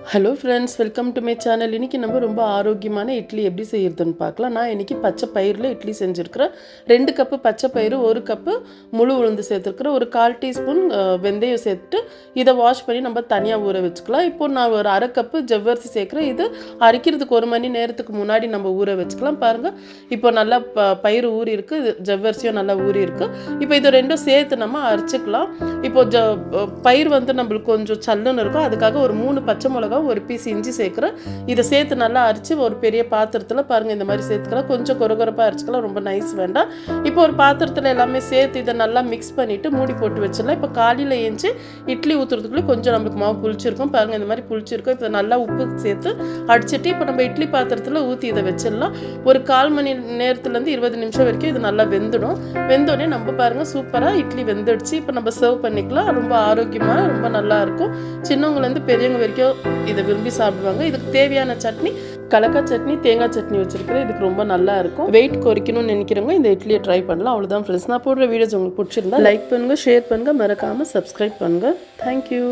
Hello friends, welcome to my channel. இன்றைக்கி நம்ம ரொம்ப ஆரோக்கியமான இட்லி எப்படி செய்யறதுன்னு பார்க்கலாம். நான் இன்றைக்கி பச்சை பயிரில் இட்லி செஞ்சுருக்கிறேன். 2 கப்பு பச்சை பயிறு, 1 கப்பு முழு உளுந்து சேர்த்துருக்குறேன். ஒரு 1/4 டீஸ்பூன் வெந்தயம் சேர்த்துட்டு இதை வாஷ் பண்ணி நம்ம தனியாக ஊற வச்சுக்கலாம். இப்போது நான் ஒரு 1/2 கப்பு ஜவ்வரிசி சேர்க்குறேன். இது அரைக்கிறதுக்கு 1 மணி நேரத்துக்கு முன்னாடி நம்ம ஊற வச்சுக்கலாம். பாருங்கள், இப்போ நல்லா பயிறு ஊறி இருக்குது, ஜவ்வரிசியும் நல்லா ஊறி இருக்குது. இப்போ இது ரெண்டும் சேர்த்து நம்ம அரைச்சிக்கலாம். இப்போது பயிர் நம்மளுக்கு கொஞ்சம் சல்லுன்னு இருக்கும். அதுக்காக ஒரு 3 பச்சை மிளகா, ஒரு பீஸ் இஞ்சி சேர்க்குறேன். இதை சேர்த்து நல்லா அரைச்சி ஒரு பெரிய பாத்திரத்தில் பாருங்கள் இந்த மாதிரி சேர்த்துக்கலாம். கொஞ்சம் கொரகொரப்பாக அரைச்சிக்கலாம், ரொம்ப நைஸ் வேண்டாம். இப்போ ஒரு பாத்திரத்தில் எல்லாமே சேர்த்து இதை நல்லா மிக்ஸ் பண்ணிவிட்டு மூடி போட்டு வச்சிடலாம். இப்போ காலையில் ஏஞ்சி இட்லி ஊற்றுறதுக்குள்ளே கொஞ்சம் நம்மளுக்கு மாவு புளிச்சிருக்கும். பாருங்கள் இந்த மாதிரி புளிச்சிருக்கும். இப்போ நல்லா உப்பு சேர்த்து அடிச்சிட்டு இப்போ நம்ம இட்லி பாத்திரத்தில் ஊற்றி இதை வச்சிடலாம். ஒரு 1/4 மணி நேரத்துலேருந்து 20 நிமிஷம் வரைக்கும் இது நல்லா வெந்துடும். வெந்தோடனே நம்ம பாருங்கள் சூப்பராக இட்லி வெந்துடுச்சு. இப்போ நம்ம சர்வ் பண்ணிக்கலாம். ரொம்ப ஆரோக்கியமாக ரொம்ப நல்லாயிருக்கும். சின்னவங்கலேருந்து பெரியவங்க வரைக்கும் இதை விரும்பி சாப்பிடுவாங்க. இதுக்கு தேவையான சட்னி கலக்கா சட்னி, தேங்காய் சட்னி வச்சுருக்கிறேன். இதுக்கு ரொம்ப நல்லா இருக்கும். வெயிட் குறைக்கணும்னு நினைக்கிறவங்க இந்த இட்லியை ட்ரை பண்ணலாம். அவ்வளோதான் ஃப்ரெண்ட்ஸ். நான் போடுற வீடியோஸ் உங்களுக்கு பிடிச்சிருந்தா லைக் பண்ணுங்கள், ஷேர் பண்ணுங்கள், மறக்காமல் சப்ஸ்கிரைப் பண்ணுங்கள். தேங்க்யூ.